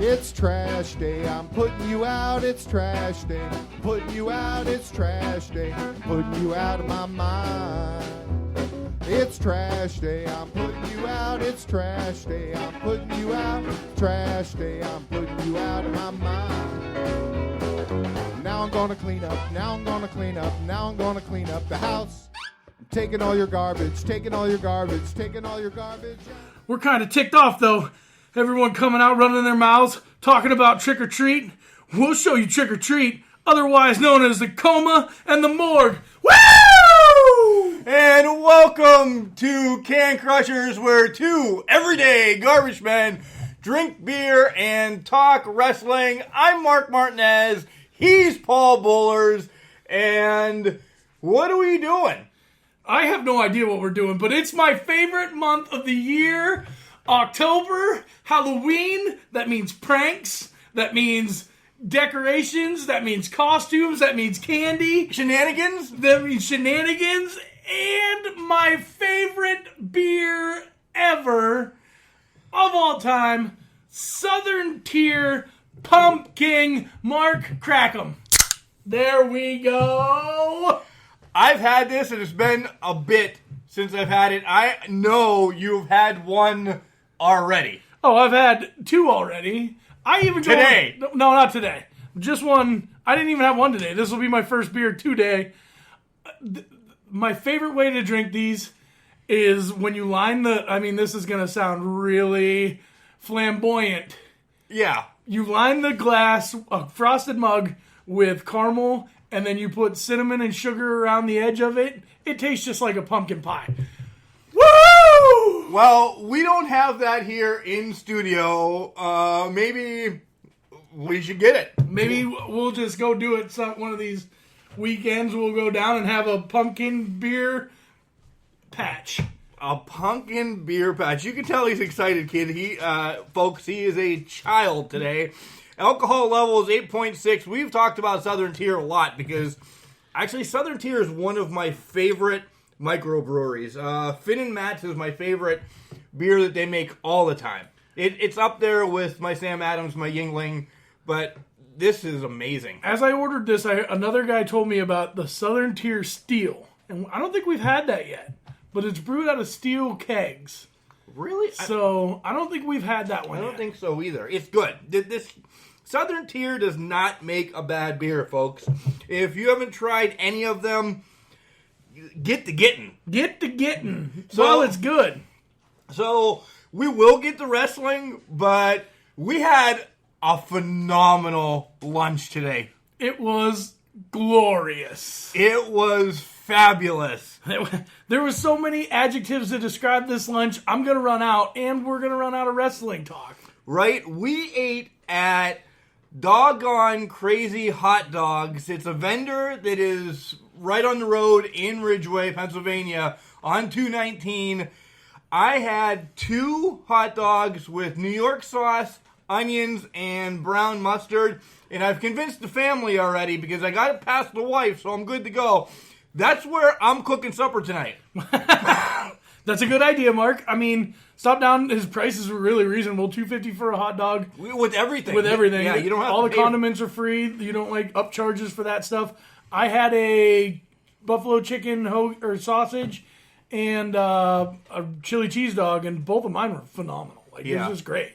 It's trash day, I'm putting you out, it's trash day. Putting you out, it's trash day. Putting you out of my mind. It's trash day, I'm putting you out, it's trash day. I'm putting you out, trash day. I'm putting you out of my mind. Now I'm gonna clean up, now I'm gonna clean up, now I'm gonna clean up the house. I'm taking all your garbage, taking all your garbage, taking all your garbage. We're kind of ticked off, though. Everyone coming out, running their mouths, talking about trick-or-treat. We'll show you trick-or-treat, otherwise known as the coma and the morgue. Woo! And welcome to Can Crushers, where two everyday garbage men drink beer and talk wrestling. I'm Mark Martinez. He's Paul Bullers. And what are we doing? I have no idea what we're doing, but it's my favorite month of the year. October, Halloween, that means pranks, that means decorations, that means costumes, that means candy. Shenanigans? That means shenanigans, and my favorite beer ever, of all time, Southern Tier Pumpkin. Mark, crack 'em. There we go. I've had this, and it's been a bit since I've had it. I know you've had one already. Oh, I've had two already. Today? No, not today. Just one. I didn't even have one today. This will be my first beer today. My favorite way to drink these is when you line this is going to sound really flamboyant. Yeah. You line the glass, a frosted mug, with caramel, and then you put cinnamon and sugar around the edge of it. It tastes just like a pumpkin pie. Woo! Well, we don't have that here in studio. Maybe we should get it. Maybe we'll just go do it one of these weekends. We'll go down and have a pumpkin beer patch. A pumpkin beer patch. You can tell he's excited, kid. Folks, he is a child today. Alcohol level is 8.6. We've talked about Southern Tier a lot because actually Southern Tier is one of my favorite microbreweries. Finn and Matt's is my favorite beer that they make all the time. It's up there with my Sam Adams, my Yingling, but this is amazing. As I ordered this, another guy told me about the Southern Tier Steel, and I don't think we've had that yet, but it's brewed out of steel kegs. Really? So I don't think we've had that one I don't yet. think so either. It's good. This Southern Tier does not make a bad beer, folks. If you haven't tried any of them, get to getting. Get to getting. So, well, it's good. So we will get to wrestling, but we had a phenomenal lunch today. It was glorious. It was fabulous. There were so many adjectives to describe this lunch. I'm going to run out, and we're going to run out of wrestling talk. Right? We ate at Doggone Crazy Hot Dogs. It's a vendor that is right on the road in Ridgeway, Pennsylvania, on 219. I had 2 hot dogs with New York sauce, onions, and brown mustard. And I've convinced the family already because I got it past the wife, so I'm good to go. That's where I'm cooking supper tonight. That's a good idea, Mark. I mean, stop down. His prices were really reasonable. $2.50 for a hot dog. With everything. With everything. Yeah, you don't have all to the pay. condiments are free. You don't up charges for that stuff. I had a buffalo chicken or sausage and a chili cheese dog, and both of mine were phenomenal. It was just great.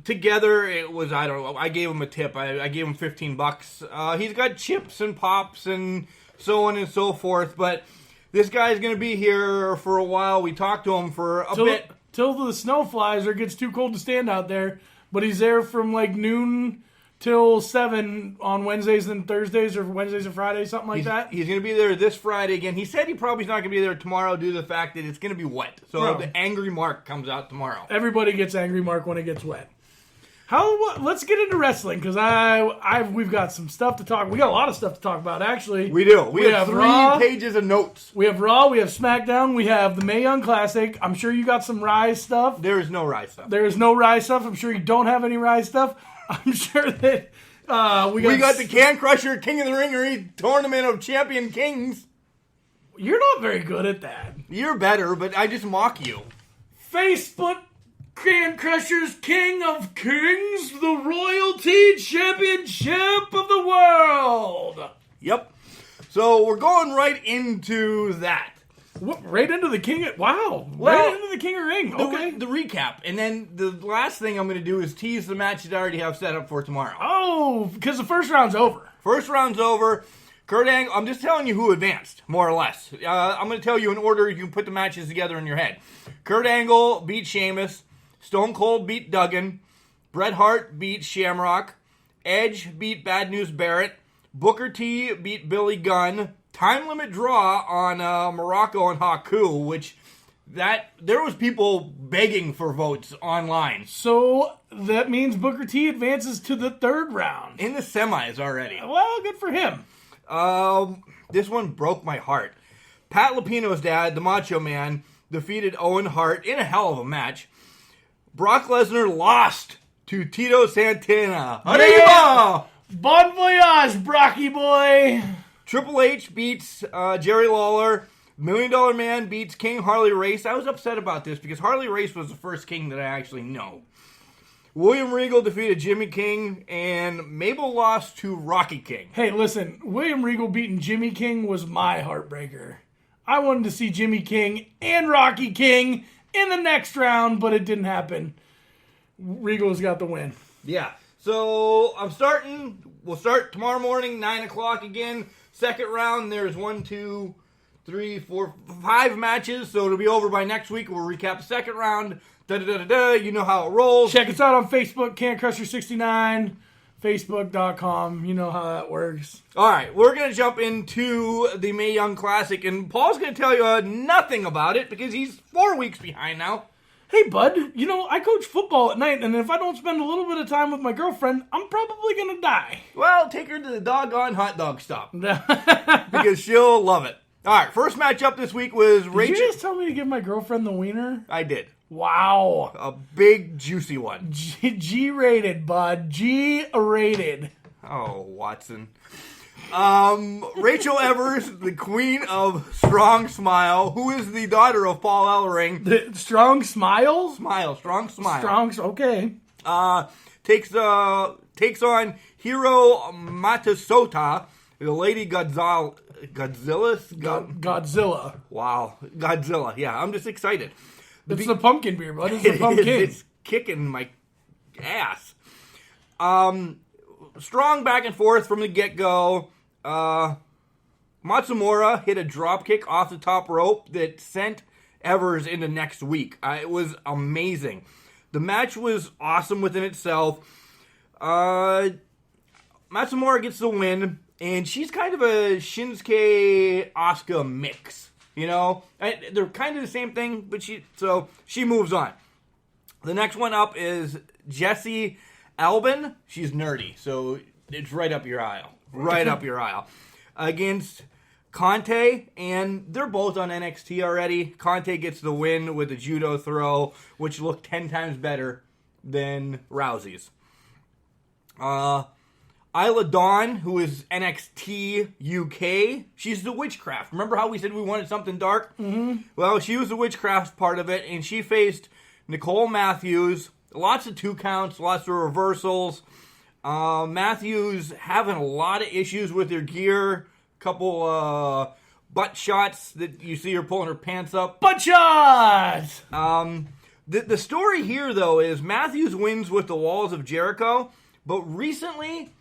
Together, it was, I don't know, I gave him a tip. I gave him $15. He's got chips and pops and so on and so forth, but this guy's going to be here for a while. We talked to him for a bit. Till the snow flies or it gets too cold to stand out there, but he's there from noon till 7 on Wednesdays and Thursdays, or Wednesdays and Fridays, something like that. He's going to be there this Friday again. He said he probably not going to be there tomorrow due to the fact that it's going to be wet. So the Angry Mark comes out tomorrow. Everybody gets Angry Mark when it gets wet. Let's get into wrestling, because we've got some stuff to talk. We got a lot of stuff to talk about, actually. We do. We have 3 Raw, pages of notes. We have Raw. We have SmackDown. We have the Mae Young Classic. I'm sure you got some Rise stuff. There is no Rise stuff. There is no Rise stuff. I'm sure you don't have any Rise stuff. I'm sure that we got the Can Crusher King of the Ring Tournament of Champion Kings. You're not very good at that. You're better, but I just mock you. Facebook Can Crusher's King of Kings, the Royalty Championship of the World. Yep. So we're going right into that. What, right into the King of... Wow. Well, right into the King of Ring. Okay. The recap. And then the last thing I'm going to do is tease the match that I already have set up for tomorrow. Oh, because the first round's over. First round's over. Kurt Angle, I'm just telling you who advanced, more or less. I'm going to tell you in order you can put the matches together in your head. Kurt Angle beat Sheamus. Stone Cold beat Duggan. Bret Hart beat Shamrock. Edge beat Bad News Barrett. Booker T beat Billy Gunn. Time limit draw on Morocco and Haku, which there was people begging for votes online. So that means Booker T advances to the third round. In the semis already. Well, good for him. This one broke my heart. Pat Lupino's dad, the Macho Man, defeated Owen Hart in a hell of a match. Brock Lesnar lost to Tito Santana. Yeah. Bon voyage, Brocky boy. Triple H beats Jerry Lawler. $1 Million Man beats King Harley Race. I was upset about this because Harley Race was the first King that I actually know. William Regal defeated Jimmy King, and Mabel lost to Rocky King. Hey, listen, William Regal beating Jimmy King was my heartbreaker. I wanted to see Jimmy King and Rocky King in the next round, but it didn't happen. Regal's got the win. Yeah. So we'll start tomorrow morning, 9 o'clock again. Second round, there's 1, 2, 3, 4, 5 matches, so it'll be over by next week. We'll recap the second round. Da-da-da-da-da. You know how it rolls. Check us out on Facebook, CanCrusher69, Facebook.com. You know how that works. All right, we're going to jump into the Mae Young Classic, and Paul's going to tell you nothing about it because he's 4 weeks behind now. Hey, bud, I coach football at night, and if I don't spend a little bit of time with my girlfriend, I'm probably going to die. Well, take her to the doggone hot dog stop because she'll love it. All right, first match up this week was Rachel. Did you just tell me to give my girlfriend the wiener? I did. Wow. A big, juicy one. G-rated, bud. G-rated. Oh, Watson. Rachel Evers, the queen of Strong Smile, who is the daughter of Paul Ellering. The Strong Smile? Strong Smile. Okay. Takes on Hiro Matasota, the Lady Godzilla. Godzilla. Wow. Godzilla. Yeah, I'm just excited. It's the pumpkin beer, bud. It's the pumpkin. It's kicking my ass. Strong back and forth from the get-go. Matsumura hit a dropkick off the top rope that sent Evers into next week. It was amazing. The match was awesome within itself. Matsumura gets the win, and she's kind of a Shinsuke Asuka mix. They're kind of the same thing, but she moves on. The next one up is Jessie Albin. She's nerdy, so it's right up your aisle. Right up your aisle. Against Conte, and they're both on NXT already. Conte gets the win with a judo throw, which looked 10 times better than Rousey's. Isla Dawn, who is NXT UK, she's the witchcraft. Remember how we said we wanted something dark? Mm-hmm. Well, she was the witchcraft part of it, and she faced Nicole Matthews. Lots of 2 counts, lots of reversals. Matthews having a lot of issues with her gear. Couple butt shots that you see her pulling her pants up. Butt shots! The story here, though, is Matthews wins with the Walls of Jericho, but recently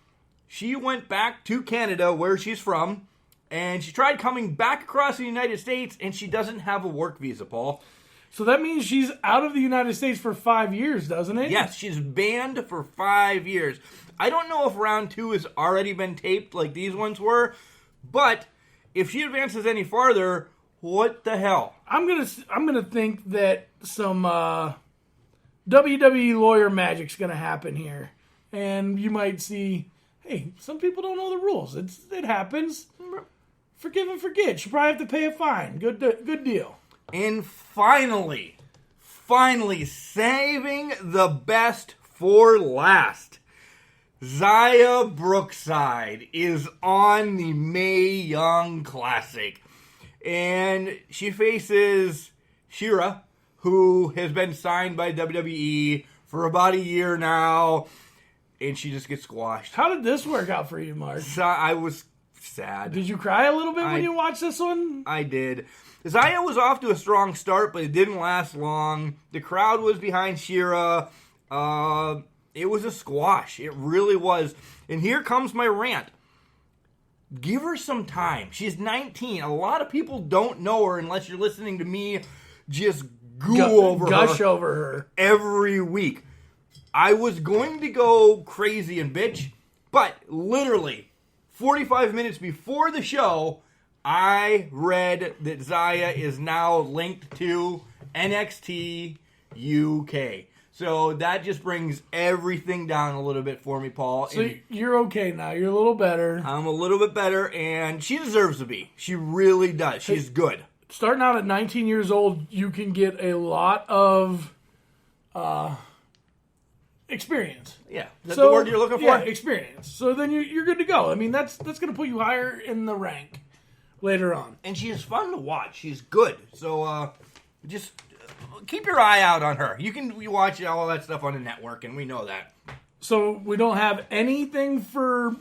she went back to Canada, where she's from, and she tried coming back across the United States, and she doesn't have a work visa, Paul. So that means she's out of the United States for 5 years, doesn't it? Yes, she's banned for 5 years. I don't know if round 2 has already been taped like these ones were, but if she advances any farther, what the hell? I'm gonna think that some WWE lawyer magic's gonna happen here, and you might see. Hey, some people don't know the rules. It happens. Forgive and forget. You probably have to pay a fine. Good deal. And finally, saving the best for last. Xia Brookside is on the Mae Young Classic. And she faces Shira, who has been signed by WWE for about a year now, and she just gets squashed. How did this work out for you, Mark? So I was sad. Did you cry a little bit when you watched this one? I did. Zaya was off to a strong start, but it didn't last long. The crowd was behind Shira. It was a squash. It really was. And here comes my rant. Give her some time. She's 19. A lot of people don't know her unless you're listening to me just gush over her every week. I was going to go crazy and bitch, but literally 45 minutes before the show, I read that Zaya is now linked to NXT UK. So that just brings everything down a little bit for me, Paul. So you're okay now. You're a little better. I'm a little bit better, and she deserves to be. She really does. She's good. Starting out at 19 years old, you can get a lot of experience. Yeah. That's the word you're looking for? Yeah, experience. So then you're good to go. I mean, that's going to put you higher in the rank later on. And she is fun to watch. She's good. So just keep your eye out on her. You watch all that stuff on the network, and we know that. So we don't have anything for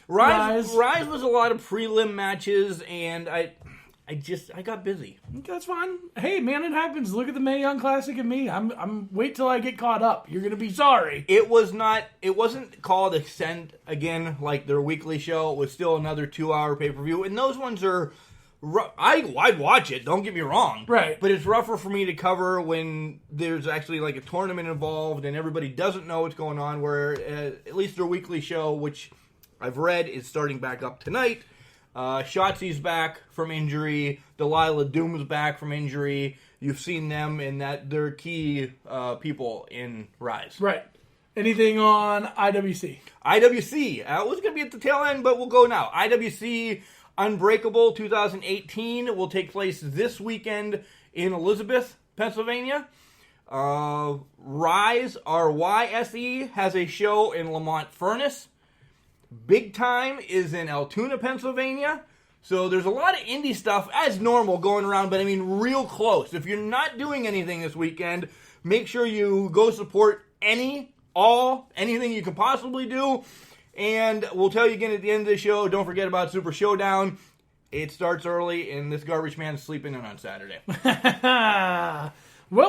Rise. Rise was a lot of prelim matches, and I got busy. That's fine. Hey, man, it happens. Look at the Mae Young Classic and me. I'm wait till I get caught up. You're gonna be sorry. It wasn't called Ascent again like their weekly show. It was still another 2-hour pay-per-view, and those ones are. I'd watch it. Don't get me wrong. Right. But it's rougher for me to cover when there's actually like a tournament involved and everybody doesn't know what's going on. Where at least their weekly show, which I've read, is starting back up tonight. Shotzi's back from injury. Delilah Doom's back from injury. You've seen them in that they're key people in Rise. Right. Anything on IWC? IWC. I was going to be at the tail end, but we'll go now. IWC Unbreakable 2018 will take place this weekend in Elizabeth, Pennsylvania. Rise, RYSE, has a show in Lamont Furnace. Big Time is in Altoona, Pennsylvania. So there's a lot of indie stuff, as normal, going around, but I mean real close. If you're not doing anything this weekend, make sure you go support anything you can possibly do. And we'll tell you again at the end of the show, don't forget about Super Show Down. It starts early, and this garbage man is sleeping in on Saturday. Well,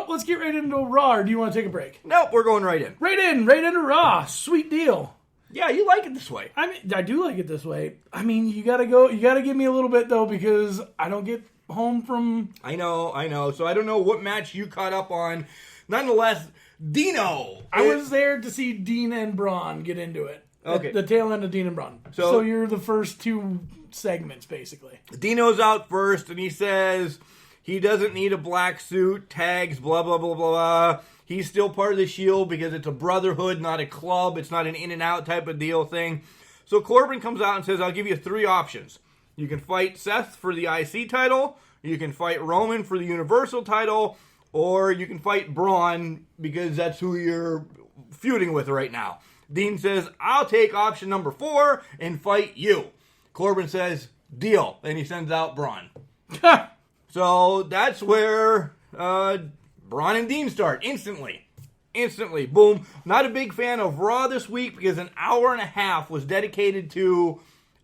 let's get right into Raw, or do you want to take a break? Nope, we're going right in. Right into Raw. Sweet deal. Yeah, you like it this way. I mean, I do like it this way. I mean, you gotta give me a little bit, though, because I don't get home from... I know. So I don't know what match you caught up on. Nonetheless, Dino. I was there to see Dean and Braun get into it. Okay. The tail end of Dean and Braun. So you're the first two segments, basically. Dino's out first, and he says he doesn't need a black suit, tags, blah, blah, blah, blah, blah. He's still part of the Shield because it's a brotherhood, not a club. It's not an in-and-out type of deal thing. So Corbin comes out and says, I'll give you 3 options. You can fight Seth for the IC title, you can fight Roman for the Universal title, or you can fight Braun because that's who you're feuding with right now. Dean says, I'll take option number 4 and fight you. Corbin says, deal. And he sends out Braun. So that's where Braun and Dean start. Instantly. Boom. Not a big fan of Raw this week because an hour and a half was dedicated to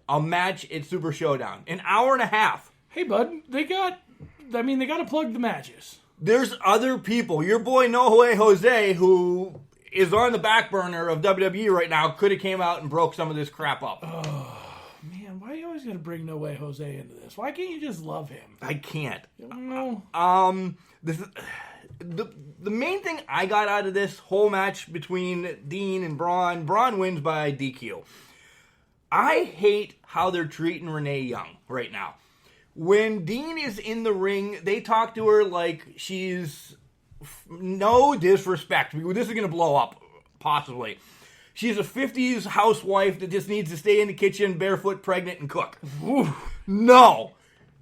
a match at Super Showdown. An hour and a half. Hey, bud. They got to plug the matches. There's other people. Your boy No Way Jose, who is on the back burner of WWE right now, could have came out and broke some of this crap up. Oh, man, why are you always going to bring No Way Jose into this? Why can't you just love him? I can't. No. The main thing I got out of this whole match between Dean and Braun wins by DQ. I hate how they're treating Renee Young right now. When Dean is in the ring, they talk to her like she's... No disrespect. This is going to blow up, possibly. She's a 50s housewife that just needs to stay in the kitchen, barefoot, pregnant, and cook. Ooh. No.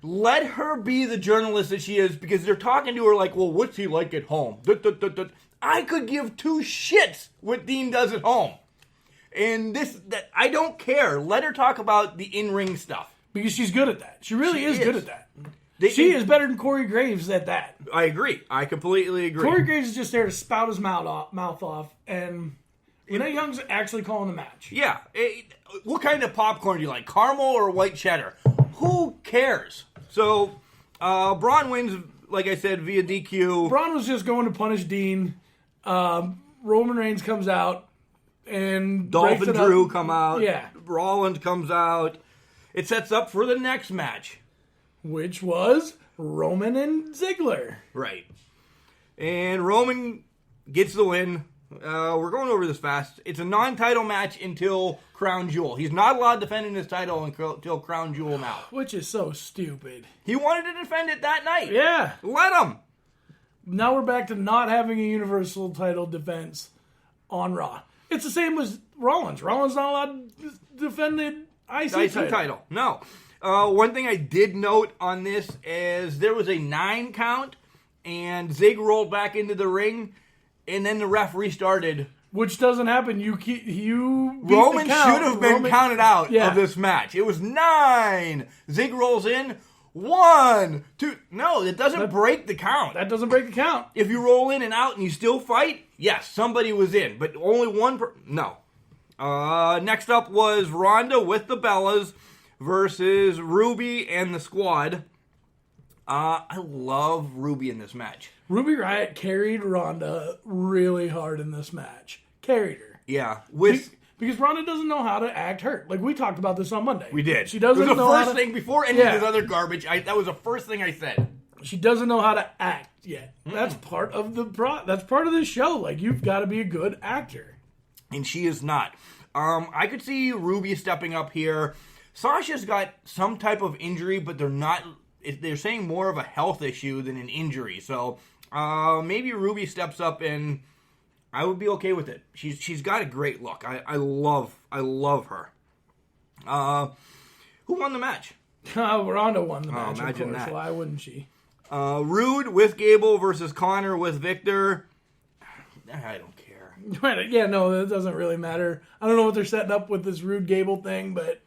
Let her be the journalist that she is, because they're talking to her like, well, what's he like at home? I could give 2 shits what Dean does at home. And I don't care. Let her talk about the in-ring stuff. Because she's good at that. She really is good at that. She is better than Corey Graves at that. I agree. I completely agree. Corey Graves is just there to spout his mouth off, and Renee Young's actually calling the match. Yeah. What kind of popcorn do you like? Caramel or white cheddar? Who cares? So, Braun wins, like I said, via DQ. Braun was just going to punish Dean. Roman Reigns comes out and Dolph and Drew come out. Yeah. Rollins comes out. It sets up for the next match. Which was Roman and Ziggler. Right. And Roman gets the win. We're going over this fast. It's a non-title match until Crown Jewel. He's not allowed defending his title until Crown Jewel now. Which is so stupid. He wanted to defend it that night. Yeah. Let him. Now we're back to not having a Universal title defense on Raw. It's the same as Rollins. Rollins not allowed to defend the IC title. No. One thing I did note on this is there was a 9 count, and Zig rolled back into the ring, and then the ref restarted. Which doesn't happen. Roman should have been counted out of this match. It was 9. Zig rolls in. 1, 2. No, it doesn't break the count. That doesn't break the count. If you roll in and out and you still fight, yes, somebody was in, but only one. No. Next up was Ronda with the Bellas versus Ruby and the Squad. I love Ruby in this match. Ruby Riott carried Ronda really hard in this match. Carried her. Yeah. Because Ronda doesn't know how to act hurt. Like, we talked about this on Monday. We did. She doesn't know how to... It was the first thing, before any of this other garbage, that was the first thing I said. She doesn't know how to act yet. That's part of that's part of the show. Like, you've got to be a good actor. And she is not. I could see Ruby stepping up here. Sasha's got some type of injury, but they're saying more of a health issue than an injury. So, maybe Ruby steps up and I would be okay with it. She's got a great look. I love her. Who won the match? Ronda won the match. Imagine of course. that. Why wouldn't she? Rude with Gable versus Connor with Victor. I don't care. Right? Yeah, no, that doesn't really matter. I don't know what they're setting up with this Rude Gable thing, but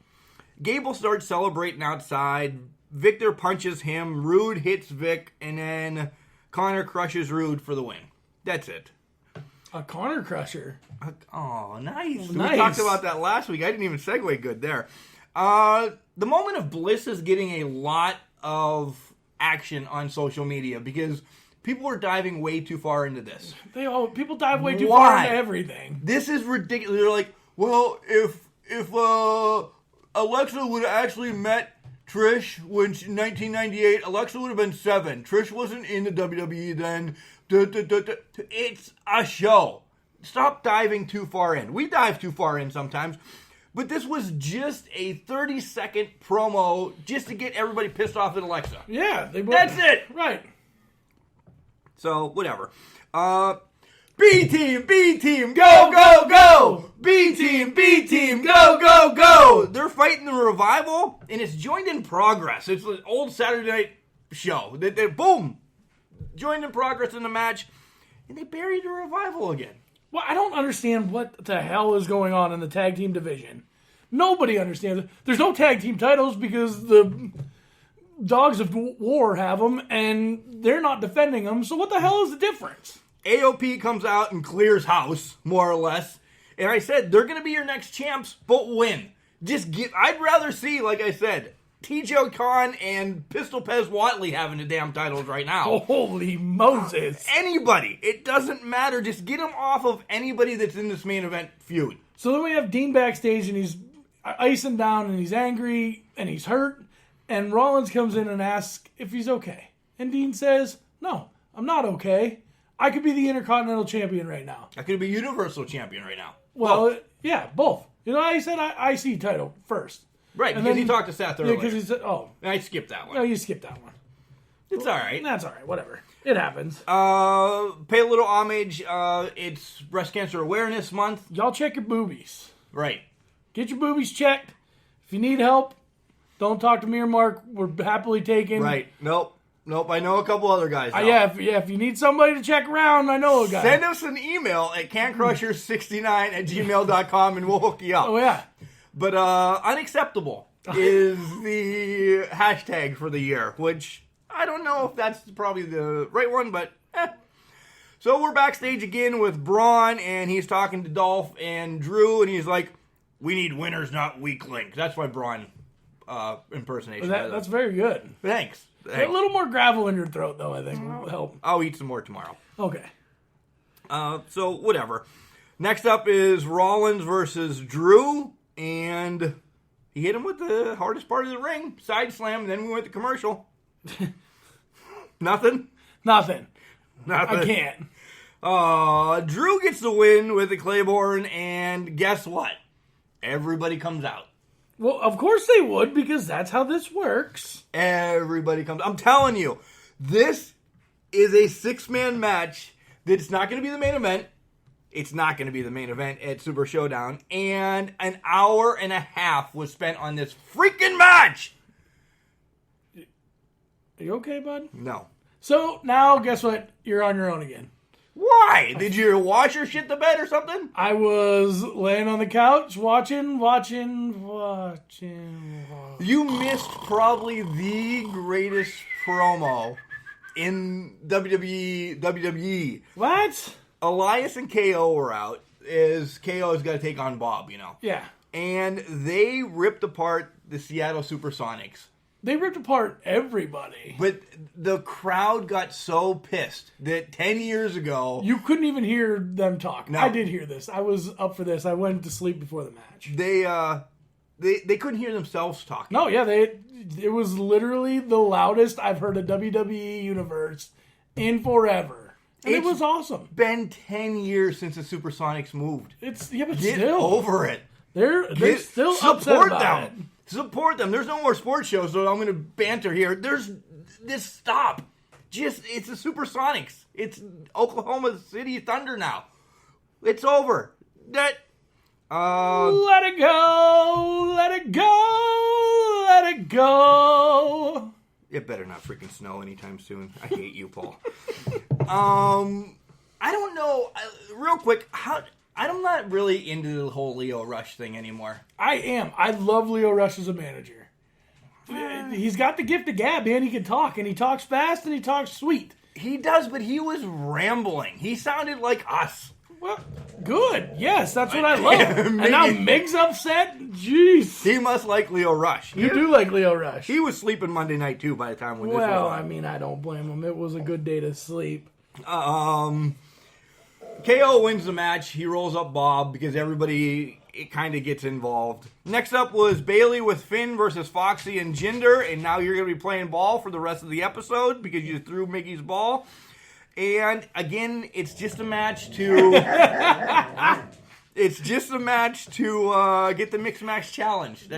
Gable starts celebrating outside. Victor punches him. Rude hits Vic, and then Connor crushes Rude for the win. That's it. A Connor crusher. Oh, nice. Nice. We talked about that last week. I didn't even segue good there. The Moment of Bliss is getting a lot of action on social media because people are diving way too far into this. People dive way too far into everything. This is ridiculous. They're like, well, if Alexa would have actually met Trish in 1998, Alexa would have been 7. Trish wasn't in the WWE then. It's a show. Stop diving too far in. We dive too far in sometimes. But this was just a 30-second promo just to get everybody pissed off at Alexa. Yeah. That's it. Right. So, whatever. B-Team, B-Team, go, go, go! B-Team, B-Team, go, go, go! They're fighting the Revival, and it's joined in progress. It's an old Saturday night show. They boom! Joined in progress in the match, and they buried the Revival again. Well, I don't understand what the hell is going on in the tag team division. Nobody understands it. There's no tag team titles because the Dogs of War have them, and they're not defending them. So what the hell is the difference? AOP comes out and clears house, more or less. And I said, they're going to be your next champs, but win. I'd rather see, like I said, TJ Khan and Pistol Pez Watley having the damn titles right now. Holy Moses. Anybody. It doesn't matter. Just get them off of anybody that's in this main event feud. So then we have Dean backstage, and he's icing down, and he's angry, and he's hurt. And Rollins comes in and asks if he's okay. And Dean says, no, I'm not okay. I could be the Intercontinental Champion right now. I could be Universal Champion right now. Well, yeah, both. You know, I said IC title first. Right, because he talked to Seth earlier. Yeah, because he said, I skipped that one. No, you skipped that one. It's all right. That's all right, whatever. It happens. Pay a little homage. It's Breast Cancer Awareness Month. Y'all check your boobies. Right. Get your boobies checked. If you need help, don't talk to me or Mark. We're happily taken. Right. Nope. I know a couple other guys. If you need somebody to check around, I know a guy. Send us an email at cancrusher69@gmail.com and we'll hook you up. Oh, yeah. But unacceptable is the hashtag for the year, which I don't know if that's probably the right one, but So we're backstage again with Braun, and he's talking to Dolph and Drew, and he's like, we need winners, not weak links. That's my Braun impersonation. That's very good. Thanks. A little more gravel in your throat, though, I think will help. I'll eat some more tomorrow. Okay. So, whatever. Next up is Rollins versus Drew, and he hit him with the hardest part of the ring, side slam, and then we went to commercial. Nothing? Nothing. Nothing. I can't. Drew gets the win with the Claymore, and guess what? Everybody comes out. Well, of course they would, because that's how this works. Everybody comes. I'm telling you, this is a 6-man match that's not going to be the main event. It's not going to be the main event at Super Showdown. And an hour and a half was spent on this freaking match. Are you okay, bud? No. So, now, guess what? You're on your own again. Why? Did you wash or shit the bed or something? I was laying on the couch watching. You missed probably the greatest promo in WWE. What? Elias and KO were out, as KO's got to take on Bob, Yeah. And they ripped apart the Seattle Supersonics. They ripped apart everybody. But the crowd got so pissed that 10 years ago... You couldn't even hear them talk. No. I did hear this. I was up for this. I went to sleep before the match. They couldn't hear themselves talking. No, yeah, it was literally the loudest I've heard a WWE universe in forever. And it was awesome. Been 10 years since the Supersonics moved. But Get still over it. They're still upset about it. Support them. There's no more sports shows, so I'm going to banter here. Just stop. It's the Supersonics. It's Oklahoma City Thunder now. It's over. Let it go. Let it go. Let it go. It better not freaking snow anytime soon. I hate you, Paul. I don't know. Real quick, I'm not really into the whole Leo Rush thing anymore. I am. I love Leo Rush as a manager. He's got the gift of gab, man. He can talk, and he talks fast, and he talks sweet. He does, but he was rambling. He sounded like us. Well, good. Yes, that's what I love. And now Mig's upset? Jeez. He must like Leo Rush. You do like Leo Rush. He was sleeping Monday night, too, by the time when this was on. Well, I mean, I don't blame him. It was a good day to sleep. KO wins the match. He rolls up Bob because everybody kind of gets involved. Next up was Bailey with Finn versus Foxy and Jinder, and now you're going to be playing ball for the rest of the episode because you threw Mickey's ball. And again, it's just a match to get the mixed match challenge.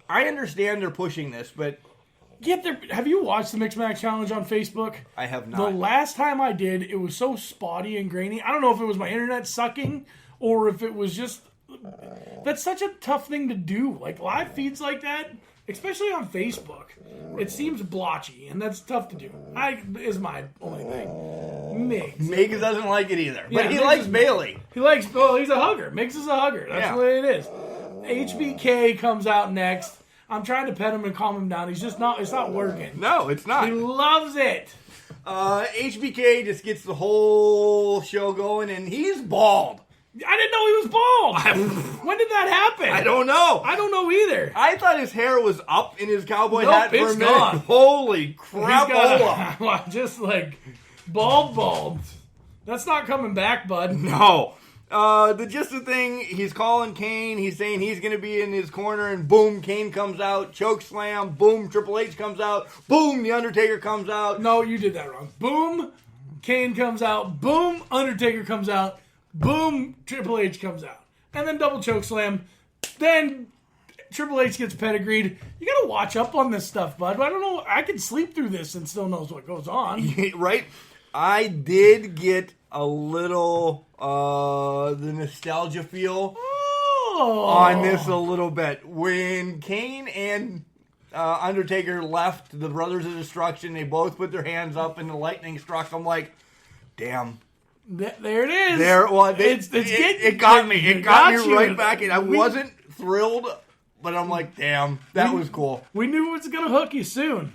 I understand they're pushing this, but have you watched the Mixed Match Challenge on Facebook? I have not. The last time I did, it was so spotty and grainy. I don't know if it was my internet sucking or if it was just... That's such a tough thing to do. Like, live feeds like that, especially on Facebook, it seems blotchy, and that's tough to do. Is my only thing. Migs doesn't like it either, but he Migs likes Bailey. He's a hugger. Migs is a hugger. That's the way it is. HBK comes out next. I'm trying to pet him and calm him down. It's not working. No, it's not. He loves it. HBK just gets the whole show going, and he's bald. I didn't know he was bald. When did that happen? I don't know. I don't know either. I thought his hair was up in his cowboy hat for a minute. Gone. Holy crap! Just like bald. That's not coming back, bud. No. Just the thing, he's calling Kane, he's saying he's going to be in his corner, and boom, Kane comes out, choke slam, boom, Triple H comes out, boom, The Undertaker comes out. No, you did that wrong. Boom, Kane comes out, boom, Undertaker comes out, boom, Triple H comes out. And then double choke slam, then Triple H gets pedigreed. You got to watch up on this stuff, bud. I don't know, I can sleep through this and still knows what goes on. Right? I did get a little the nostalgia feel on this a little bit. When Kane and Undertaker left the Brothers of Destruction, they both put their hands up and the lightning struck. I'm like, damn. There it is. It got me. It got me right back in. I wasn't thrilled, but I'm like, damn, that was cool. We knew it was going to hook you soon.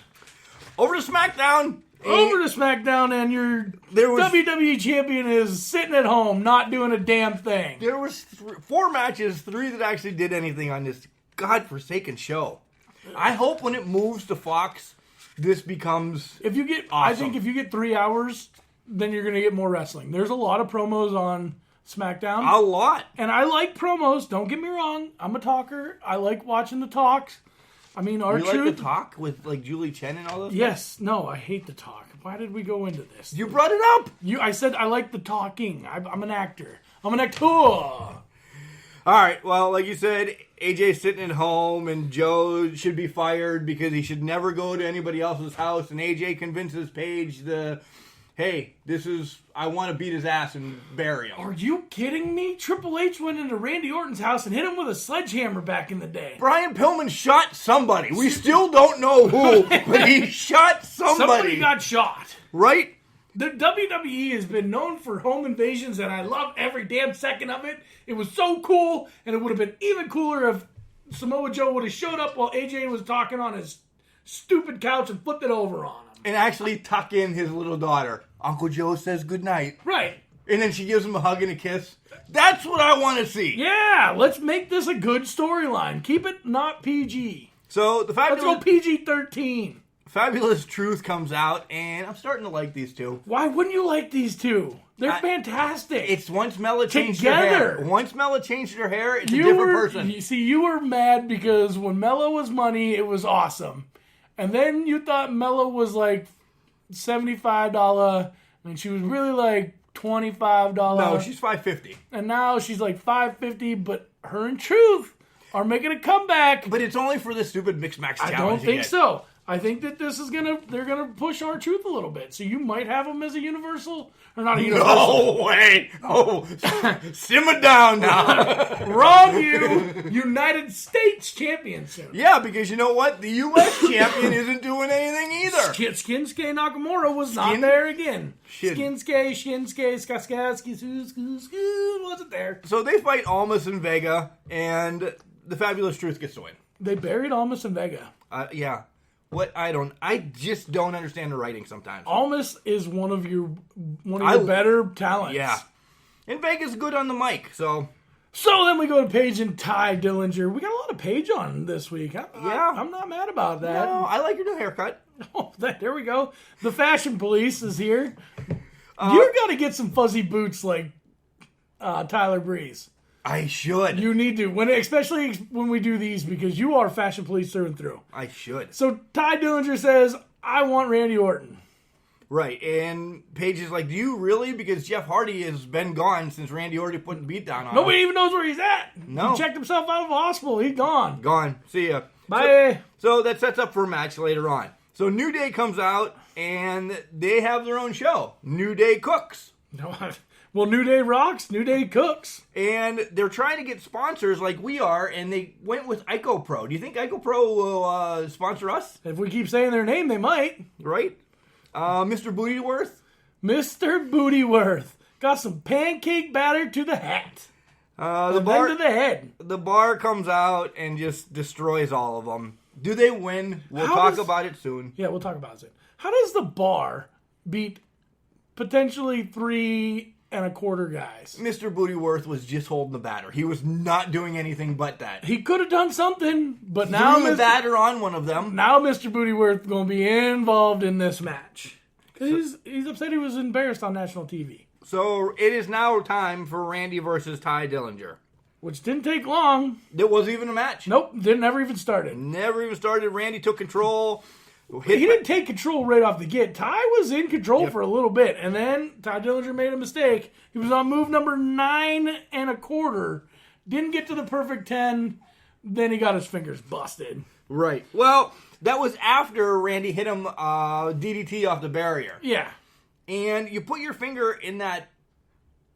Over to SmackDown. Over to SmackDown, and your WWE champion is sitting at home, not doing a damn thing. There was 4 matches, 3 that actually did anything on this godforsaken show. I hope when it moves to Fox, this becomes awesome. I think if you get 3 hours, then you're going to get more wrestling. There's a lot of promos on SmackDown. A lot. And I like promos, don't get me wrong. I'm a talker. I like watching the talks. I mean, our truth. You like the talk with like Julie Chen and all those? Yes. No, I hate the talk. Why did we go into this? You brought it up. I said I like the talking. I'm an actor. I'm an actor. All right. Well, like you said, AJ's sitting at home, and Joe should be fired because he should never go to anybody else's house. And AJ convinces Paige hey, I want to beat his ass and bury him. Are you kidding me? Triple H went into Randy Orton's house and hit him with a sledgehammer back in the day. Brian Pillman shot somebody. We still don't know who, but he shot somebody. Somebody got shot. Right? The WWE has been known for home invasions, and I love every damn second of it. It was so cool, and it would have been even cooler if Samoa Joe would have showed up while AJ was talking on his stupid couch and flipped it over on him. And actually tuck in his little daughter. Uncle Joe says goodnight. Right. And then she gives him a hug and a kiss. That's what I want to see. Yeah, let's make this a good storyline. Keep it not PG. So the Let's go PG-13. Fabulous Truth comes out, and I'm starting to like these two. Why wouldn't you like these two? They're fantastic. It's once Mella changed her hair. Once Mella changed her hair, it's a different person. You were mad because when Mella was money, it was awesome. And then you thought Mella was like $75, and she was really like $25. No, she's $5.50. And now she's like $5.50, but her and Truth are making a comeback. But it's only for the stupid Mix Max challenge. I don't think so. I think that they're gonna push our Truth a little bit. So you might have them as a universal, or not a universal. No way! Oh, simmer down now. Wrong, you. United States champion soon. Yeah, because you know what? The U.S. champion isn't doing anything either. Shinsuke Nakamura was not there again. Shinsuke, wasn't there. So they fight Almas and Vega, and the Fabulous Truth gets the win. They buried Almas and Vega. Yeah. I just don't understand the writing sometimes. Almas is one of your better talents. Yeah. And Vega's good on the mic, so. So then we go to Paige and Ty Dillinger. We got a lot of Paige on this week. I'm not mad about that. No, I like your new haircut. Oh, there we go. The Fashion Police is here. You're got to get some fuzzy boots like Tyler Breeze. I should. You need to, especially when we do these, because you are Fashion Police through and through. I should. So Ty Dillinger says, I want Randy Orton. Right, and Paige is like, do you really? Because Jeff Hardy has been gone since Randy Orton put the beat down on him. Nobody even knows where he's at. No. He checked himself out of the hospital. He's gone. Gone. See ya. Bye. So that sets up for a match later on. So New Day comes out, and they have their own show. New Day Cooks. Well, New Day rocks, New Day cooks. And they're trying to get sponsors like we are, and they went with IcoPro. Do you think IcoPro will sponsor us? If we keep saying their name, they might. Right? Mr. Bootyworth? Mr. Bootyworth. Got some pancake batter to the hat. The bar to the head. The bar comes out and just destroys all of them. Do they win? We'll talk about it soon. Yeah, we'll talk about it soon. How does the bar beat potentially 3 1/4 guys? Mr. Bootyworth was just holding the batter. He was not doing anything but that. He could have done something, but now the batter on one of them. Now Mr. Bootyworth going to be involved in this match. Because he's upset he was embarrassed on national TV. So it is now time for Randy versus Ty Dillinger. Which didn't take long. There wasn't even a match. Nope, never even started. Never even started. Randy took control. He didn't take control right off the get. Ty was in control for a little bit, and then Ty Dillinger made a mistake. He was on move number 9 1/4. Didn't get to the perfect 10. Then he got his fingers busted. Right. Well, that was after Randy hit him DDT off the barrier. Yeah. And you put your finger in that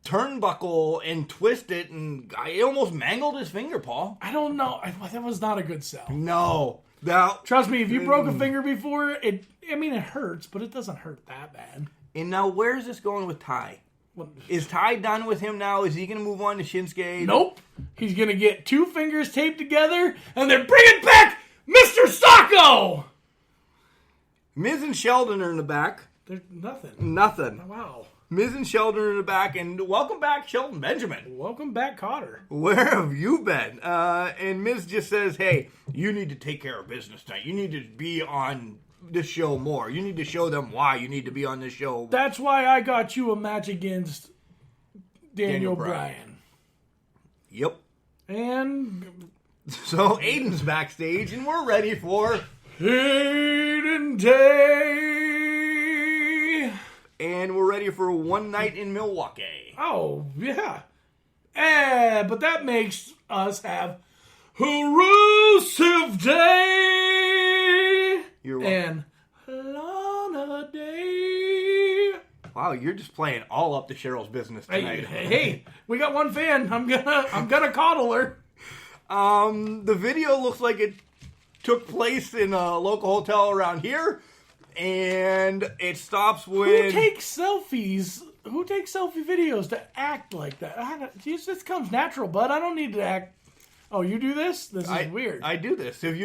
turnbuckle and twist it, and it almost mangled his finger, Paul. I don't know. That was not a good sell. No. Now, trust me, if you broke a finger before, it hurts, but it doesn't hurt that bad. And now, where is this going with Ty? Is Ty done with him now? Is he going to move on to Shinsuke? Nope. He's going to get 2 fingers taped together, and then bring it back, Mr. Sacco! Miz and Sheldon are in the back. There's nothing. Nothing. Wow. Miz and Sheldon are in the back, and welcome back, Shelton Benjamin. Welcome back, Cotter. Where have you been? And Miz just says, hey, you need to take care of business tonight. You need to be on this show more. You need to show them why you need to be on this show. That's why I got you a match against Daniel Bryan. Yep. And so Aiden's backstage, and we're ready for Aiden Day. And we're ready for one night in Milwaukee. Oh, yeah. But that makes us have Elusive Day. You're welcome. And Lana Day. Wow, you're just playing all up to Cheryl's business tonight. Hey, we got one fan. I'm gonna coddle her. The video looks like it took place in a local hotel around here. And it stops when... Who takes selfies? Who takes selfie videos to act like that? This comes natural, bud. I don't need to act... Oh, you do this? This is weird. I do this. If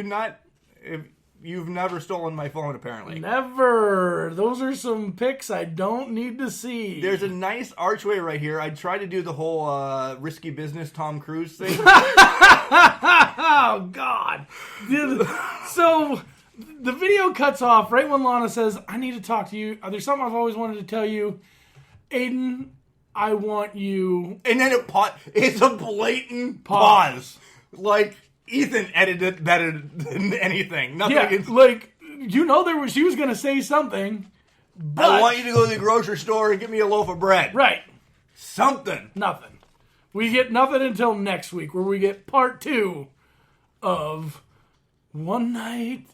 you've never stolen my phone, apparently. Never. Those are some pics I don't need to see. There's a nice archway right here. I tried to do the whole risky business Tom Cruise thing. Oh, God. So... The video cuts off right when Lana says, I need to talk to you. There's something I've always wanted to tell you. Aiden, I want you. And then it's a blatant pause. Like, Ethan edited it better than anything. Nothing against... she was going to say something. But I want you to go to the grocery store and get me a loaf of bread. Right. Something. Nothing. We get nothing until next week, where we get part 2 of One Night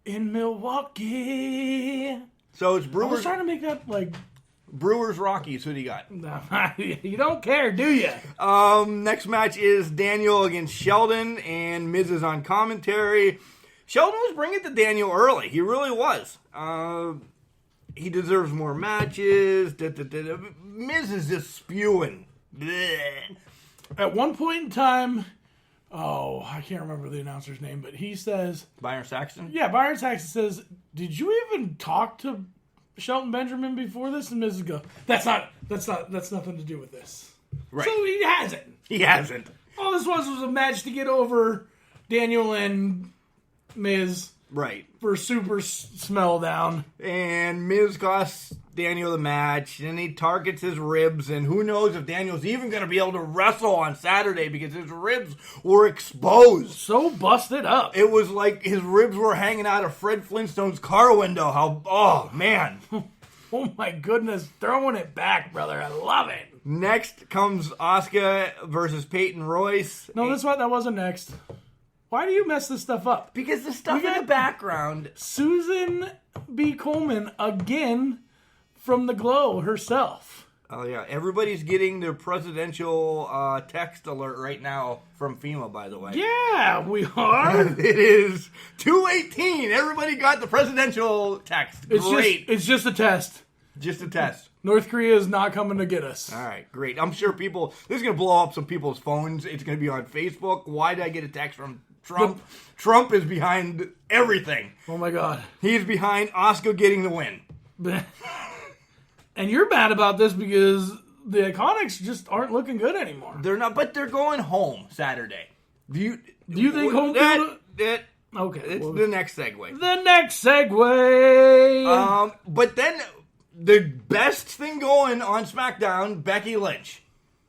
in Milwaukee. So it's Brewers. I was trying to make that like Brewers Rockies. Who do you got? You don't care, do you? Next match is Daniel against Sheldon, and Miz is on commentary. Sheldon was bringing it to Daniel early. He really was. He deserves more matches. Miz is just spewing. Bleh. At one point in time. Oh, I can't remember the announcer's name, but he says... Byron Saxton? Yeah, Byron Saxton says, did you even talk to Shelton Benjamin before this? And Mrs. go, that's nothing to do with this. Right. So he hasn't. He hasn't. All this was a match to get over Daniel and Miz. Right. For Super Smell Down. And Miz costs Daniel the match, and he targets his ribs, and who knows if Daniel's even going to be able to wrestle on Saturday because his ribs were exposed. So busted up. It was like his ribs were hanging out of Fred Flintstone's car window. Oh, man. Oh, my goodness. Throwing it back, brother. I love it. Next comes Asuka versus Peyton Royce. No, that wasn't next. Why do you mess this stuff up? Because the stuff in the background. Susan B. Coleman again from the Glow herself. Oh, yeah. Everybody's getting their presidential text alert right now from FEMA, by the way. Yeah, we are. It is 2:18. Everybody got the presidential text. Great. It's just a test. Just a test. North Korea is not coming to get us. All right, great. I'm sure this is going to blow up some people's phones. It's going to be on Facebook. Why did I get a text from Trump? Trump is behind everything. Oh, my God. He's behind Asuka getting the win. And you're mad about this because the Iconics just aren't looking good anymore. They're not, but they're going home Saturday. Do you think home field? Okay. It's the next segue. The next segue. But then the best thing going on SmackDown, Becky Lynch.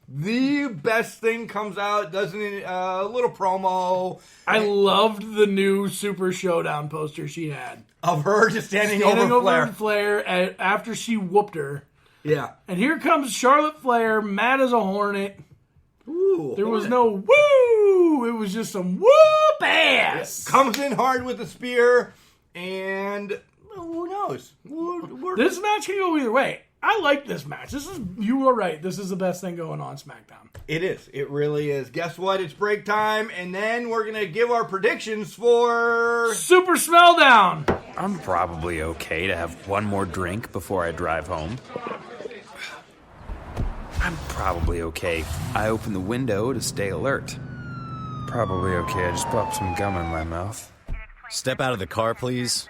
The best thing comes out, does a little promo. I loved the new Super Showdown poster she had. Of her just standing over Flair after she whooped her. Yeah. And here comes Charlotte Flair, mad as a hornet. Ooh, there was no woo! It was just some whoop ass! Comes in hard with the spear, and who knows? This match can go either way. I like this match. You were right. This is the best thing going on SmackDown. It is. It really is. Guess what? It's break time, and then we're going to give our predictions for Super Smell Down. I'm probably okay to have one more drink before I drive home. I'm probably okay. I open the window to stay alert. Probably okay. I just popped some gum in my mouth. Step out of the car, please.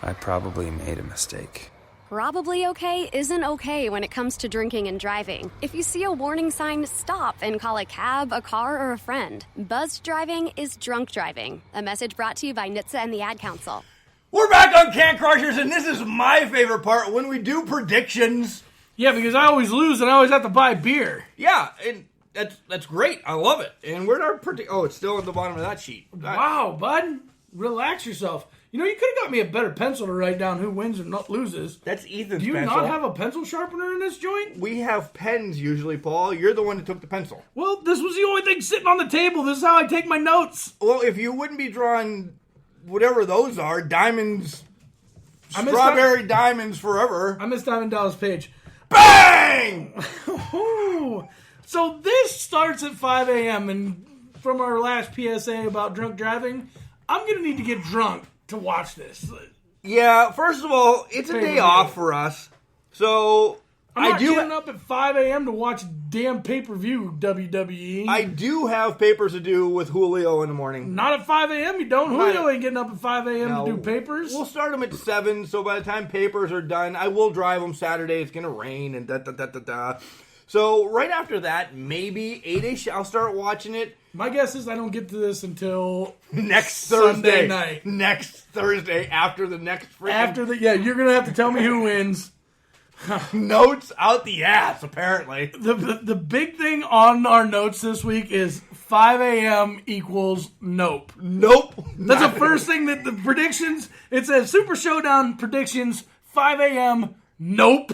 I probably made a mistake. Probably okay isn't okay when it comes to drinking and driving. If you see a warning sign, stop and call a cab, a car, or a friend. Buzzed driving is drunk driving. A message brought to you by NHTSA and the Ad Council. We're back on Can Crushers, and this is my favorite part when we do predictions. Yeah, because I always lose and I always have to buy beer. Yeah, and that's great. I love it. And we're not oh, it's still at the bottom of that sheet. Wow, bud. Relax yourself. You know, you could have got me a better pencil to write down who wins and not loses. That's Ethan's Do you pencil. not have a pencil sharpener in this joint? We have pens usually, Paul. You're the one that took the pencil. Well, this was the only thing sitting on the table. This is how I take my notes. Well, if you wouldn't be drawing whatever those are, diamonds, strawberry diamonds forever. I missed Diamond Dallas Page. Bang! So this starts at 5 a.m. and from our last PSA about drunk driving, I'm going to need to get drunk to watch this. Yeah, first of all, it's a day off for us. So I'm not getting up at 5 a.m. to watch damn pay-per-view WWE. I do have papers to do with Julio in the morning. Not at 5 a.m. you don't. Julio ain't getting up at 5 a.m. to do papers. We'll start them at 7, so by the time papers are done, I will drive them Saturday. It's going to rain and da-da-da-da-da. So right after that, maybe 8-ish, I'll start watching it. My guess is I don't get to this until next Sunday Thursday night. Next Thursday after the next freaking... you're going to have to tell me who wins. Notes out the ass, apparently. The big thing on our notes this week is 5 a.m. equals nope. Nope. That's the first thing that the predictions, it says Super Showdown predictions, 5 a.m. nope.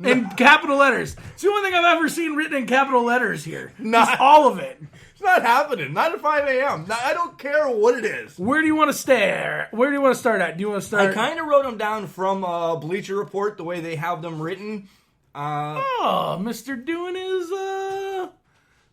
In capital letters. It's the only thing I've ever seen written in capital letters here. Just all of it. It's not happening. Not at 5 a.m. I don't care what it is. Where do you want to stare? Where do you want to start at? Do you want to start? I kind of wrote them down from Bleacher Report, the way they have them written. Mr. doing his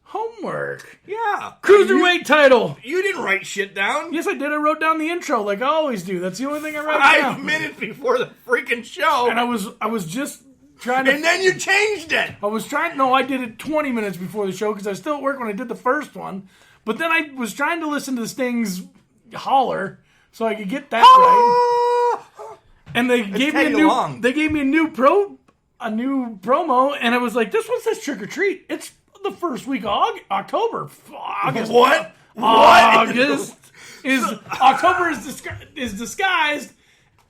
homework. Yeah. Cruiserweight title. You didn't write shit down. Yes, I did. I wrote down the intro like I always do. That's the only thing I write down. 5 minutes before the freaking show. And I was just trying to... And then you changed it. I did it 20 minutes before the show because I was still at work when I did the first one. But then I was trying to listen to Sting's holler so I could get that right. And they gave me a new promo, and I was like, this one says trick or treat. It's the first week of October. August. What? August October is disguised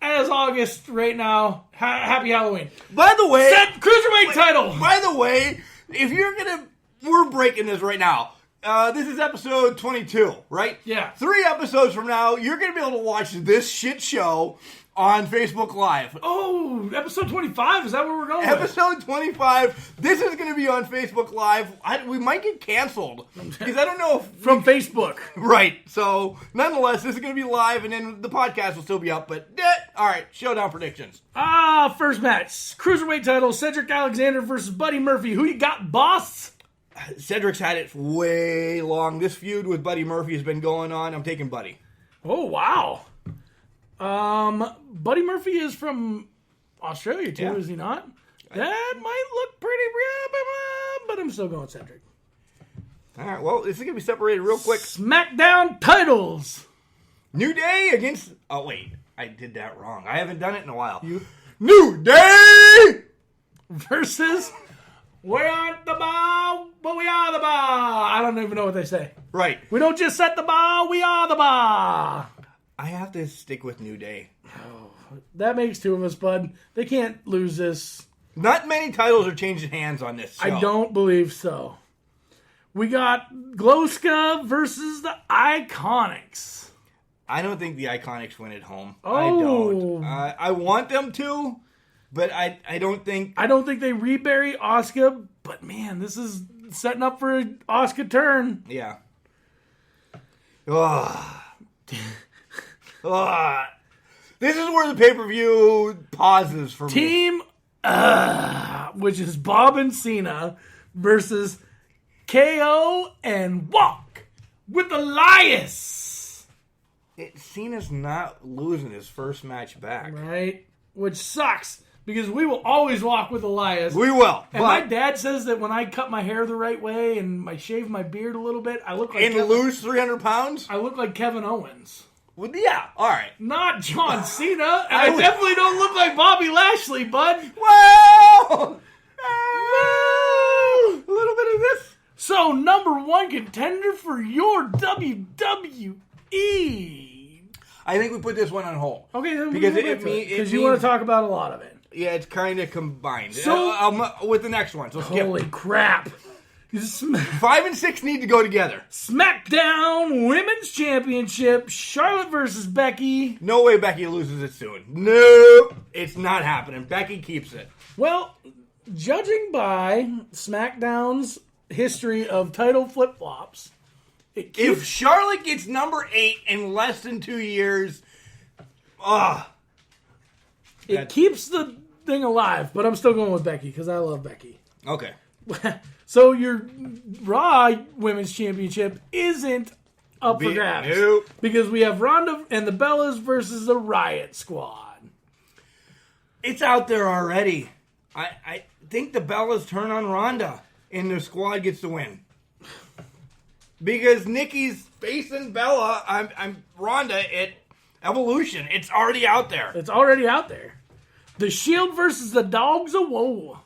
as August right now. Happy Halloween. By the way, Cruiserweight title. By the way, if you're we're breaking this right now. This is episode 22, right? Yeah. 3 episodes from now, you're going to be able to watch this shit show on Facebook Live. Oh, episode 25? Is that where we're going Episode 25. This is going to be on Facebook Live. We might get canceled because I don't know if... From Facebook. Right. So, nonetheless, this is going to be live, and then the podcast will still be up. But, all right, Showdown predictions. First match. Cruiserweight title, Cedric Alexander versus Buddy Murphy. Who you got, boss? Cedric's had it way long. This feud with Buddy Murphy has been going on. I'm taking Buddy. Oh, wow. Buddy Murphy is from Australia, too, is he not? That might look pretty real, but I'm still going Cedric. All right, well, this is going to be separated real quick. SmackDown titles. New Day against... Oh, wait. I did that wrong. I haven't done it in a while. New Day versus... We aren't the bar, but we are the bar. I don't even know what they say. Right. We don't just set the bar, we are the bar. I have to stick with New Day. Oh, that makes 2 of us, bud. They can't lose this. Not many titles are changing hands on this show. I don't believe so. We got Glowska versus the Iconics. I don't think the Iconics win at home. Oh. I don't. I want them to. But I don't think... I don't think they rebury Asuka, but man, this is setting up for an Asuka turn. Yeah. Ugh. Ugh. This is where the pay-per-view pauses for me. Team, which is Bob and Cena versus KO and Walk with Elias. Cena's not losing his first match back. Right? Which sucks. Because we will always walk with Elias. We will. And my dad says that when I cut my hair the right way and I shave my beard a little bit, I look like... And lose 300 pounds? I look like Kevin Owens. Well, yeah, all right. Not John Cena. And I definitely don't look like Bobby Lashley, bud. Well, a little bit of this. So, number one contender for your WWE. I think we put this one on hold. Okay, then because because you want to talk about a lot of it. Yeah, it's kind of combined. So with the next one. So skip. Holy crap! 5 and 6 need to go together. SmackDown Women's Championship: Charlotte versus Becky. No way Becky loses it soon. Nope, it's not happening. Becky keeps it. Well, judging by SmackDown's history of title flip-flops, if Charlotte gets number 8 in less than 2 years, it keeps the thing alive. But I'm still going with Becky because I love Becky. Okay. So your Raw Women's Championship isn't up for grabs. Nope. Because we have Ronda and the Bellas versus the Riot Squad. It's out there already. I think the Bellas turn on Ronda and the squad gets the win. Because Nikki's facing Bella, I'm Ronda at Evolution. It's already out there. It's already out there. The Shield versus the Dogs of Woe.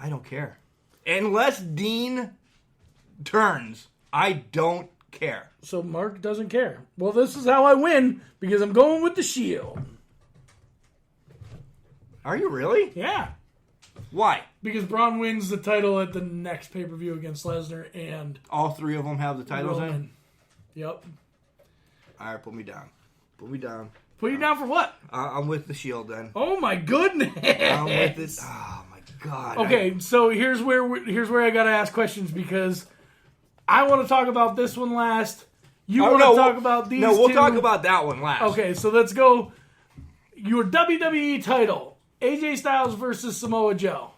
I don't care. Unless Dean turns, I don't care. So Mark doesn't care. Well, this is how I win because I'm going with the Shield. Are you really? Yeah. Why? Because Braun wins the title at the next pay-per-view against Lesnar and all 3 of them have the titles Roman. in? Yep. All right, put me down. Put me down. Put you down for what? I'm with the Shield then. Oh my goodness. I'm with this. Oh my God. Okay, so here's where I gotta ask questions because I want to talk about this one last. You want to talk about these? No, we'll two? talk about that one last. Okay, so let's go. Your WWE title: AJ Styles versus Samoa Joe.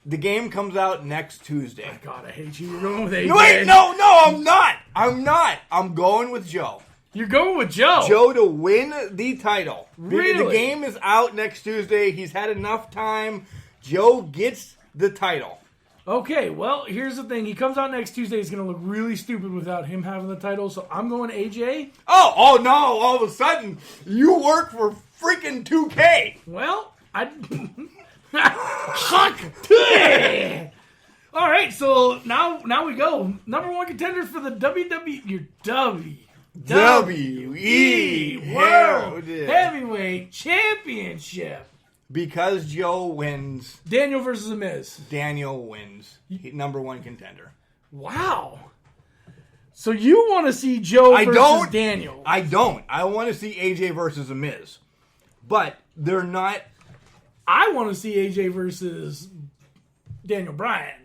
The game comes out next Tuesday. God, I hate you. You're going with AJ. Wait, no, I'm not. I'm going with Joe. You're going with Joe. Joe to win the title. Really? The game is out next Tuesday. He's had enough time. Joe gets the title. Okay, well, here's the thing. He comes out next Tuesday. He's going to look really stupid without him having the title, so I'm going AJ. Oh no, all of a sudden, you work for freaking 2K. Well, Fuck! All right, so now we go. Number one contenders for the WWE World Heavyweight Championship. Because Joe wins. Daniel versus The Miz. Daniel wins. Number one contender. Wow. So you want to see Joe versus Daniel. I don't. I want to see AJ versus The Miz. But they're not. I want to see AJ versus Daniel Bryan.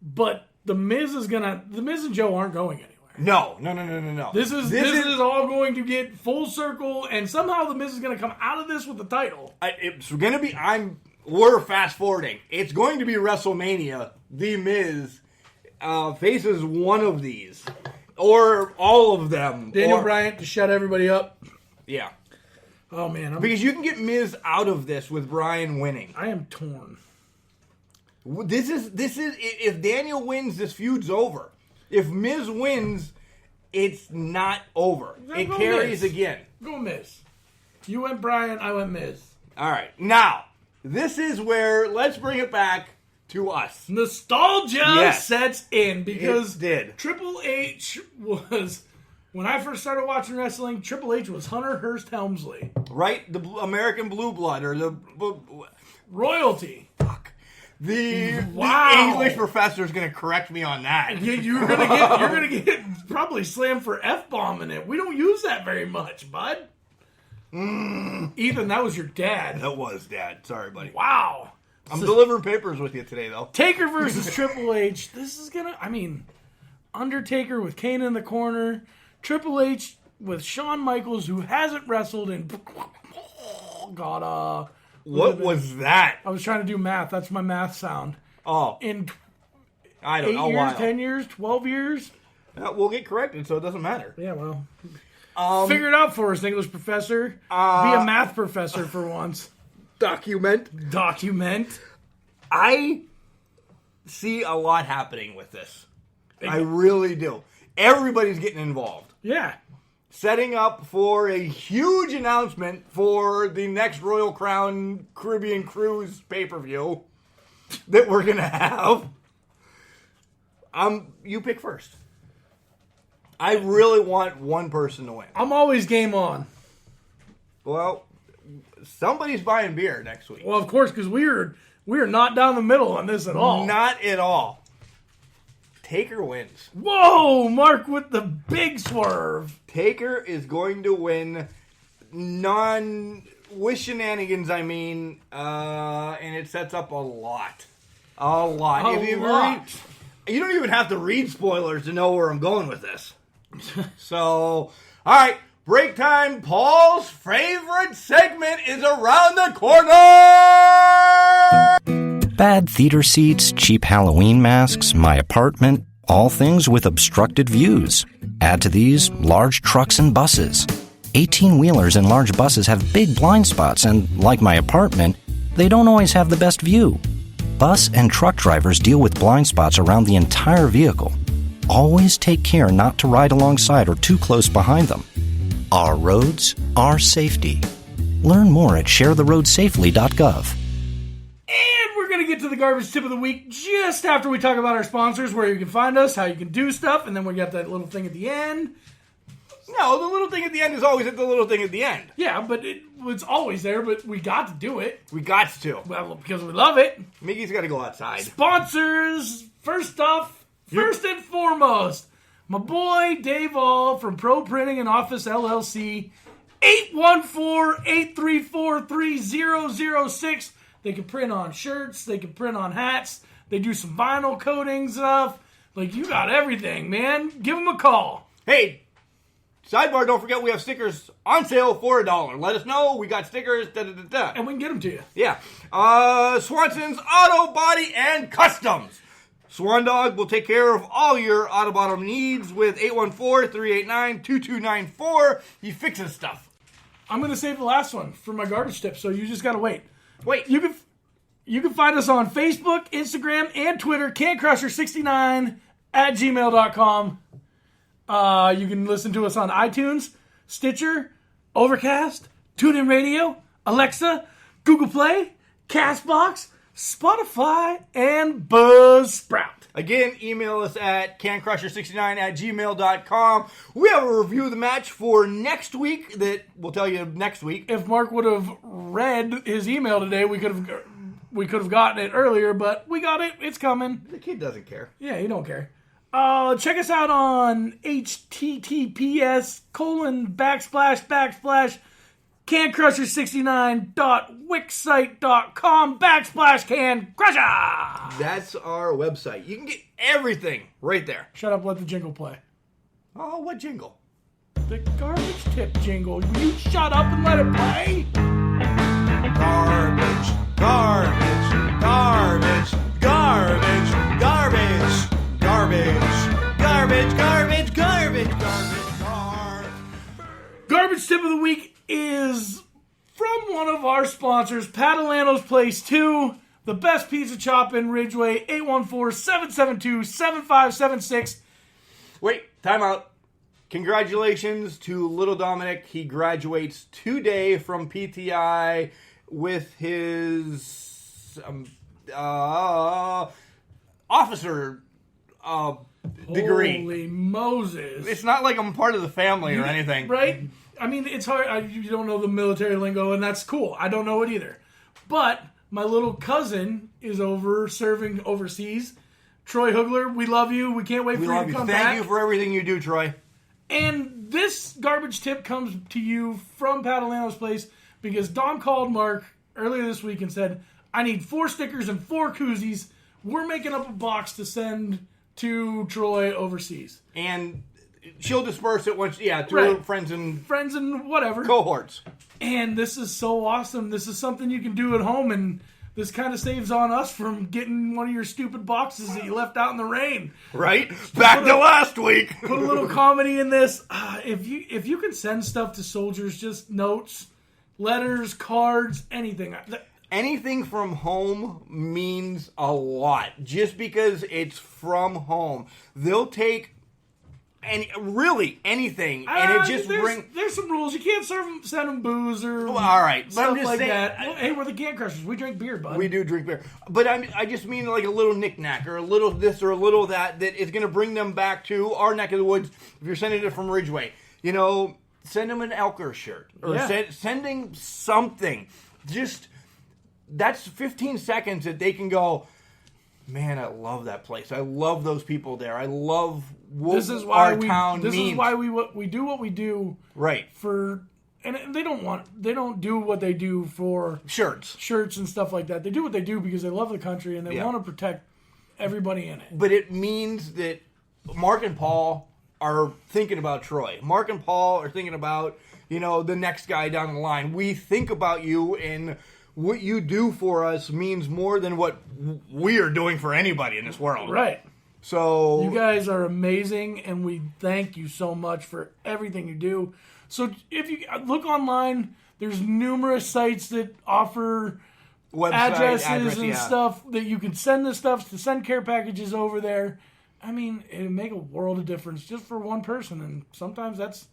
But The Miz and Joe aren't going anywhere. No. This is all going to get full circle, and somehow The Miz is going to come out of this with the title. It's going to be. We're fast forwarding. It's going to be WrestleMania. The Miz faces one of these, or all of them. Daniel Bryan to shut everybody up. Yeah. Oh man, because you can get Miz out of this with Bryan winning. I am torn. This is if Daniel wins, this feud's over. If Miz wins, it's not over. It carries again. Go Miz. You went Bryan, I went Miz. All right. Now, this is where, let's bring it back to us. Nostalgia sets in because it did. Triple H was, when I first started watching wrestling, Triple H was Hunter Hearst Helmsley. Right? The American Blue Blood or the... royalty. Fuck. The English professor is going to correct me on that. Yeah, you're gonna get probably slammed for F-bombing it. We don't use that very much, bud. Ethan, that was your dad. That was Dad. Sorry, buddy. Wow. I'm delivering papers with you today, though. Taker versus Triple H. This is Undertaker with Kane in the corner. Triple H with Shawn Michaels, who hasn't wrestled in... What was that? I was trying to do math. That's my math sound. Oh. In I don't know. 8 years, 10 years, 12 years? We'll get corrected, so it doesn't matter. Yeah, well. Figure it out for us, English professor. Be a math professor for once. Document. I see a lot happening with this. I really do. Everybody's getting involved. Yeah. setting up for a huge announcement for the next Royal Crown Caribbean Cruise pay-per-view that we're going to have. You pick first. I really want one person to win. I'm always game on. Well, somebody's buying beer next week. Well, of course, because we are not down the middle on this at all. Not at all. Taker wins. Whoa, Mark with the big swerve. Taker is going to win with shenanigans, and it sets up a lot. A lot. You don't even have to read spoilers to know where I'm going with this. So, all right, break time. Paul's favorite segment is around the corner. Bad theater seats, cheap Halloween masks, my apartment, all things with obstructed views. Add to these large trucks and buses. 18-wheelers and large buses have big blind spots, and like my apartment, they don't always have the best view. Bus and truck drivers deal with blind spots around the entire vehicle. Always take care not to ride alongside or too close behind them. Our roads, our safety. Learn more at sharetheroadsafely.gov. And we're going to get to the garbage tip of the week just after we talk about our sponsors, where you can find us, how you can do stuff, and then we got that little thing at the end. No, the little thing at the end is always at the little thing at the end. Yeah, but it's always there, but we got to do it. We got to. Well, because we love it. Mickey's got to go outside. Sponsors! First and foremost, my boy Dave All from Pro Printing and Office LLC, 814-834-3006. They can print on shirts. They can print on hats. They do some vinyl coating stuff. Like, you got everything, man. Give them a call. Hey, sidebar, don't forget we have stickers on sale for $1. Let us know. We got stickers, da-da-da-da. And we can get them to you. Yeah. Swanson's Auto Body and Customs. Swan Dog will take care of all your auto bottom needs with 814-389-2294. He fixes stuff. I'm going to save the last one for my garbage tip, so you just got to wait. Wait. You can find us on Facebook, Instagram, and Twitter, cancrusher69@gmail.com. You can listen to us on iTunes, Stitcher, Overcast, TuneIn Radio, Alexa, Google Play, CastBox, Spotify, and Buzzsprout. Again, email us at cancrusher69@gmail.com. We have a review of the match for next week that we'll tell you next week. If Mark would have read his email today, we could have gotten it earlier, but we got it. It's coming. The kid doesn't care. Yeah, he don't care. Check us out on https:// cancrusher69.wixsite.com/cancrusher. That's our website. You can get everything right there. Shut up, let the jingle play. Oh, what jingle? The garbage tip jingle. Will you shut up and let it play? Garbage, garbage, garbage, garbage, garbage, garbage, garbage, garbage, garbage, garbage, garbage. Garbage tip of the week is from one of our sponsors, Padalano's Place 2, the best pizza shop in Ridgeway, 814-772-7576. Wait, time out. Congratulations to little Dominic. He graduates today from PTI with his officer degree. Holy Moses. It's not like I'm part of the family or anything. Right? I mean, it's hard. You don't know the military lingo, and that's cool. I don't know it either. But my little cousin is serving overseas. Troy Hoogler, we love you. We can't wait for you to come back. Thank you for everything you do, Troy. And this garbage tip comes to you from Padalano's Place because Dom called Mark earlier this week and said, I need 4 stickers and 4 koozies. We're making up a box to send to Troy overseas. And she'll disperse it once, to Right. her friends and whatever. cohorts. And this is so awesome. This is something you can do at home, and this kind of saves on us from getting one of your stupid boxes that you left out in the rain. Right? Back to last week. Put a little comedy in this. If you can send stuff to soldiers, just notes, letters, cards, anything. Anything from home means a lot. Just because it's from home. They'll take and really anything, and it just There's some rules. You can't send them booze or all right, but stuff I'm just like saying, that. Hey, we're the Can Crushers. We drink beer, bud. We do drink beer, but I just mean like a little knick-knack or a little this or a little that is going to bring them back to our neck of the woods. If you're sending it from Ridgeway, send them an Elker shirt or sending something. Just that's 15 seconds that they can go, man, I love that place. I love those people there. I love what our town means. This is why we do what we do. Right. And they don't do what they do for shirts and stuff like that. They do what they do because they love the country and they want to protect everybody in it. But it means that Mark and Paul are thinking about Troy. Mark and Paul are thinking about, the next guy down the line. We think about you, and what you do for us means more than what we are doing for anybody in this world. Right. So you guys are amazing, and we thank you so much for everything you do. So if you look online, there's numerous sites that offer addresses and stuff that you can send this stuff to send care packages over there. I mean, it would make a world of difference just for one person, and sometimes that's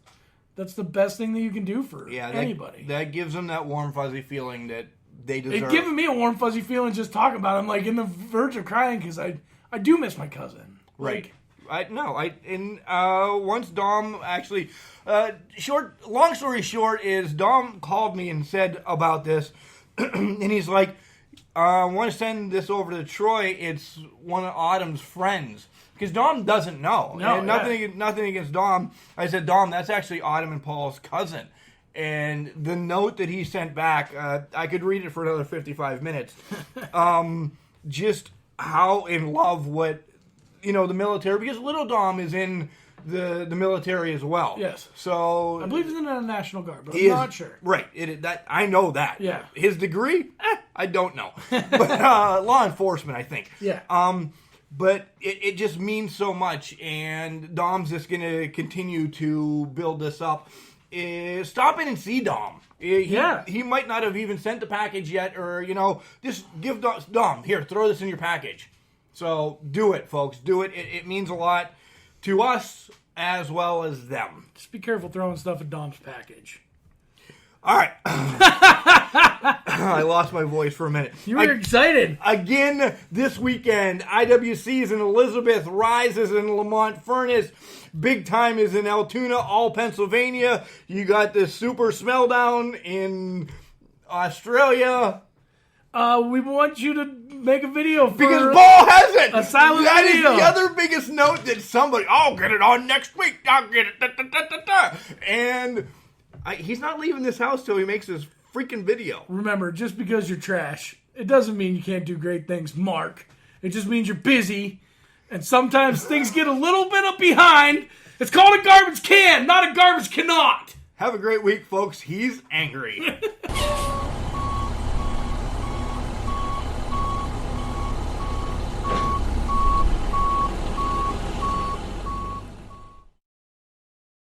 the best thing that you can do for anybody. That gives them that warm, fuzzy feeling that they deserve. It's giving me a warm, fuzzy feeling just talking about it. I'm like in the verge of crying because I do miss my cousin. Right. Once Dom actually, long story short is Dom called me and said about this, and he's like, I want to send this over to Troy. It's one of Autumn's friends. Because Dom doesn't know. No, nothing against Dom. I said, Dom, that's actually Autumn and Paul's cousin. And the note that he sent back, I could read it for another 55 minutes. Just how in love the military, because little Dom is in the military as well. Yes. So I believe he's in the National Guard, but I'm not sure. Right. I know that. Yeah. His degree? I don't know. But law enforcement, I think. Yeah. But it just means so much, and Dom's just going to continue to build this up. Stop in and see Dom. He might not have even sent the package yet, or, just give Dom, here, throw this in your package. So do it, folks. Do it. It means a lot to us as well as them. Just be careful throwing stuff in Dom's package. All right. I lost my voice for a minute. You were excited. Again, this weekend, IWC is in Elizabeth, Rise is in Lamont Furnace, Big Time is in Altoona, all Pennsylvania. You got the Super Smell Down in Australia. We want you to make a video for because Ball hasn't. A silent that video. Is the other biggest note that somebody, I'll get it on next week. I'll get it. And he's not leaving this house till he makes his freaking video. Remember, just because you're trash, it doesn't mean you can't do great things, Mark. It just means you're busy, and sometimes things get a little bit up behind. It's called a garbage can, not a garbage cannot. Have a great week, folks. He's angry.